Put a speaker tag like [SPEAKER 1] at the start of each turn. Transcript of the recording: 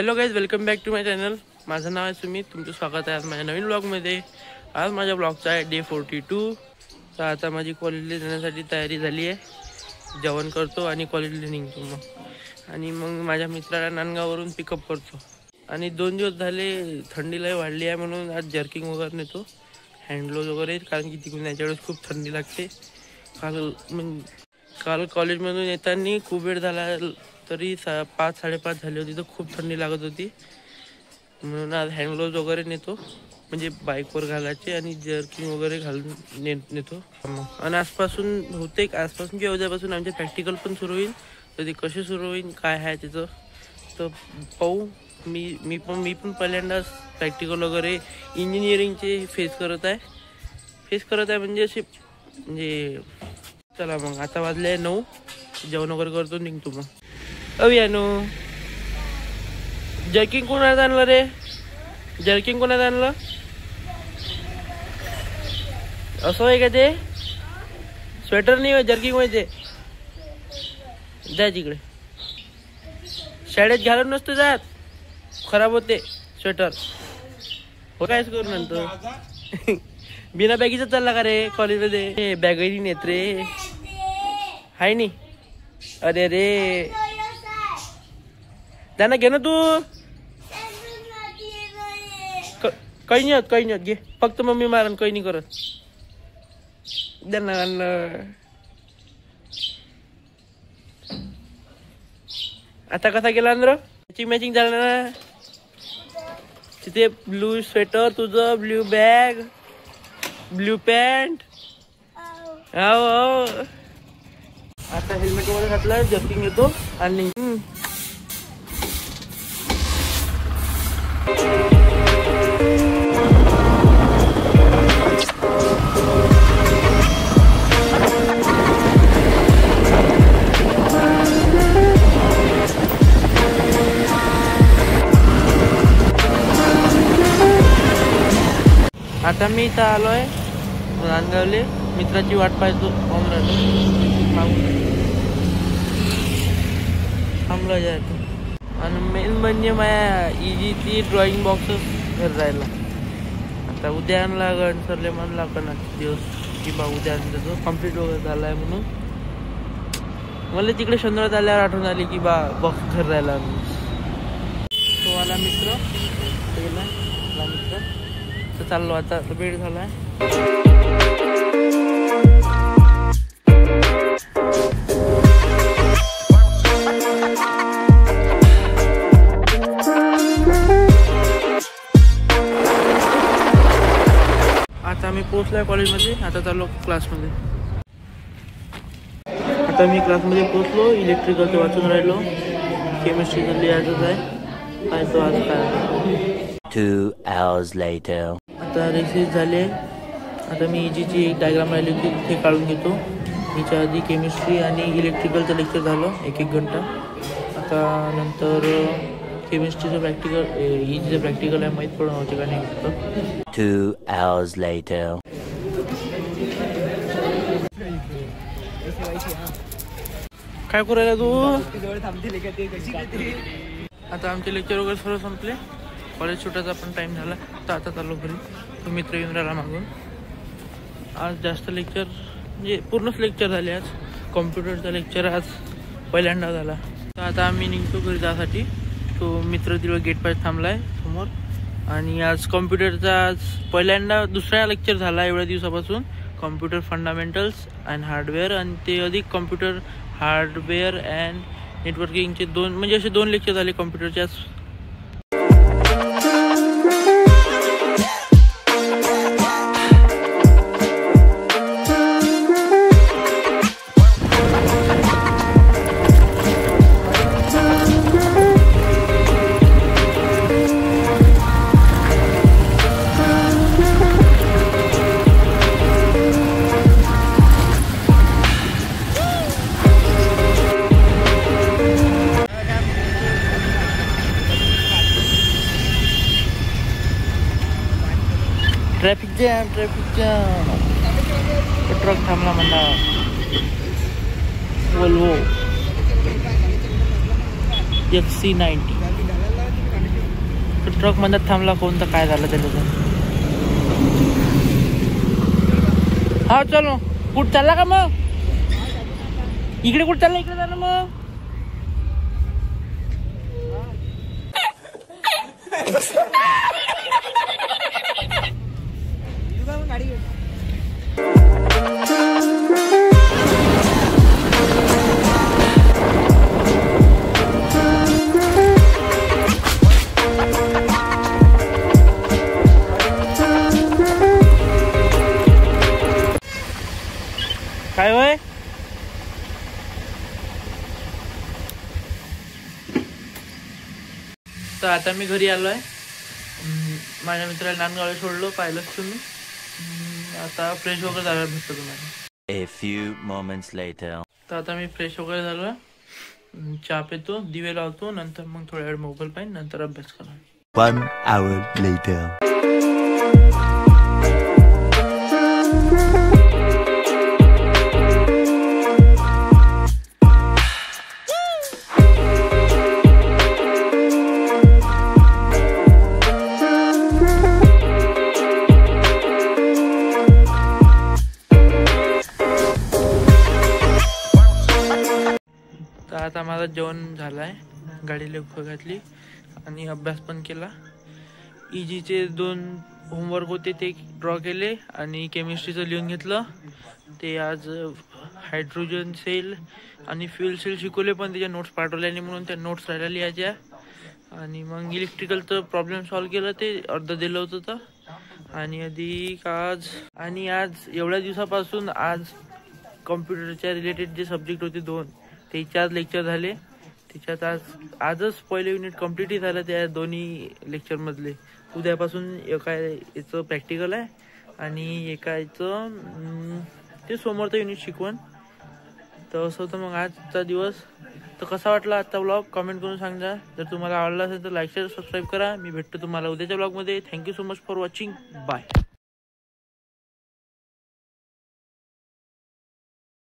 [SPEAKER 1] Hello guys, welcome back to my channel. माझं नाव आहे सुमित. तुमचं स्वागत आहे आज माझ्या नवीन ब्लॉगमध्ये. आज माझ्या ब्लॉगचा आहे डे 42. तर आता माझी कॉलेजला जाण्यासाठी तयारी झाली आहे. जेवण करतो आणि कॉलेजला निघतो आणि मग माझ्या मित्राला नांदगाववरून पिकअप करतो. आणि 2 दिवस झाले थंडी लय वाढली आहे म्हणून आज जर्किंग वगैरे नेतो, हँडग्लोव्ज वगैरे, कारण की तिकडून याच्यावेळेस खूप थंडी लागते. काल कॉलेजमधून येताना खूप वेळ झाला, तरी 5-5:30 झाली होती, तर खूप थंडी लागत होती. म्हणून आज हँडग्लोव्ज वगैरे नेतो, म्हणजे बाईकवर घालायचे आणि जर्किंग वगैरे घालून नेतो. आणि आजपासून किंवा उद्यापासून आमचे प्रॅक्टिकल पण सुरू होईल. तर ते कसे सुरू होईल, काय आहे त्याचं तर पाहू. मी पण पहिल्यांदाच प्रॅक्टिकल वगैरे इंजिनिअरिंगचे फेस करत आहे म्हणजे असे चला मग आता वाजले 9. जेवण वगैरे करतो, निघतो मग. अवियानो, जर्किंग कोणात आणलं रे? जर्किंग कोणात आणलं? असं आहे का ते? स्वेटर नाही, जर्किंग होते. जाय तिकडे. शाळेत घालून नसतं जात, खराब होते स्वेटर. हो, कायच करू नंतर. बिना बॅगीचा चालला का रे कॉलेजमध्ये? बॅगही नेत रे, हाय नी. अरे रे, त्यांना घे ना तू. काही नाही घे, फक्त मम्मी मारण, काही नाही करत. त्यांना आता कसा गेला अंद्र? मॅचिंग झालं ना तिथे. ब्लू स्वेटर तुझं, ब्ल्यू बॅग, ब्ल्यू पॅन्ट. हो, आता हेल्मेट वगैरे घातलं, जर्किंग येतो आणि आता मी इथं आलोय नांदगावले. मित्राची वाट पाहतो. थांबला जायचं. आणि मेन म्हणजे माझ्या इजीची ड्रॉइंग बॉक्सच घर राहिला. आता उद्या आणला गण सरले म्हणला पण दिवस की बा उद्या आणलं, तो कम्प्लीट वगैरे झाला आहे म्हणून. मला तिकडे शनिवार आल्यावर आठवण आली की बा बॉक्स घर राहिला. तो आला मित्र, तर चाललो आता. वेळ झाला आहे. आता आम्ही पोहोचलोय कॉलेजमध्ये. आता चाललो क्लासमध्ये. आता मी क्लासमध्ये पोहोचलो. इलेक्ट्रिकलचं वाचून राहिलो. केमिस्ट्रीचं लिहायचंच आहे. काय तो आज काय.
[SPEAKER 2] 2 hours later.
[SPEAKER 1] आता रिसीज झाले. आता मी इजीची एक डायग्राम राहिली होती, ते काढून घेतो. हिच्या आधी केमिस्ट्री आणि इलेक्ट्रिकलचं लेक्चर झालं 1-1 घंटा. आता नंतर केमिस्ट्रीचं प्रॅक्टिकल, इजीचं प्रॅक्टिकल आहे, माहीत पडून होते का नाही फक्त.
[SPEAKER 2] 2 hours later.
[SPEAKER 1] काय करायला तू? आता आमचे लेक्चर वगैरे सर्व संपले. कॉलेज सुटायचा पण टाइम झाला. तर आता चाललो घरी. तो मित्र येऊन राहिला मागून. आज जास्त लेक्चर म्हणजे पूर्णच लेक्चर झाले. आज कॉम्प्युटरचा लेक्चर आज पहिल्यांदा झाला. तर आता आम्ही निघतो घरी जाण्यासाठी. तो मित्र तिला गेट पास थांबला आहे समोर. आणि आज कॉम्प्युटरचा पहिल्यांदा दुसरा लेक्चर झाला एवढ्या दिवसापासून. कॉम्प्युटर फंडामेंटल्स अँड हार्डवेअर, आणि ते अधिक कॉम्प्युटर हार्डवेअर अँड नेटवर्किंगचे 2 म्हणजे असे 2 लेक्चर झाले कॉम्प्युटरचे आज. Traffic jam. ट्रक थांबला म्हणा. Volvo XC90. ट्रक मध्यात थांबला कोणता काय झालं त्याला तर. हा चलो कुठं चालला का मग? इकडे कुठं चालला? इकडे झालं मग. काय होय? तर आता मी घरी आलोय. माझ्या मित्राला नांदगावला सोडलो, पाहिलंच तुम्ही. आता फ्रेश वगैरे झालं भेटतो तुम्हाला.
[SPEAKER 2] A few moments later.
[SPEAKER 1] तर आता मी फ्रेश वगैरे झालो, चहा पितो, दिवे लावतो, नंतर मग थोड्या वेळ मोबाईल पाहिजे, नंतर अभ्यास करा.
[SPEAKER 2] 1 hour later.
[SPEAKER 1] तर आता माझं जेवण झालं आहे, गाडी लवकर घातली आणि अभ्यास पण केला. EGचे 2 होमवर्क होते ते ड्रॉ केले आणि केमिस्ट्रीचं लिहून घेतलं. ते आज हायड्रोजन सेल आणि फ्युल सेल शिकवले, पण त्याच्या नोट्स पाठवल्याने म्हणून त्या नोट्स राहिल्या लिहायच्या. आणि मग इलेक्ट्रिकलचं प्रॉब्लेम सॉल्व केलं, ते अर्ध दिलं होतं तर. आणि आज एवढ्या दिवसापासून आज कॉम्प्युटरच्या रिलेटेड जे सब्जेक्ट होते 2 त्याचे आज लेक्चर झाले. त्याच्यात आजच पहिले युनिट कम्प्लीटही झालं त्या दोन्ही लेक्चरमधले. उद्यापासून एका याचं प्रॅक्टिकल आहे आणि एका याचं ते समोरचं युनिट शिकवण. तर असं होतं मग आजचा दिवस. तर कसा वाटला आजचा ब्लॉग कमेंट करून सांगा. जर तुम्हाला आवडला असेल तर लाईक शेअर सबस्क्राईब करा. मी भेटतो तुम्हाला उद्याच्या ब्लॉगमध्ये. Thank you so much for watching. Bye.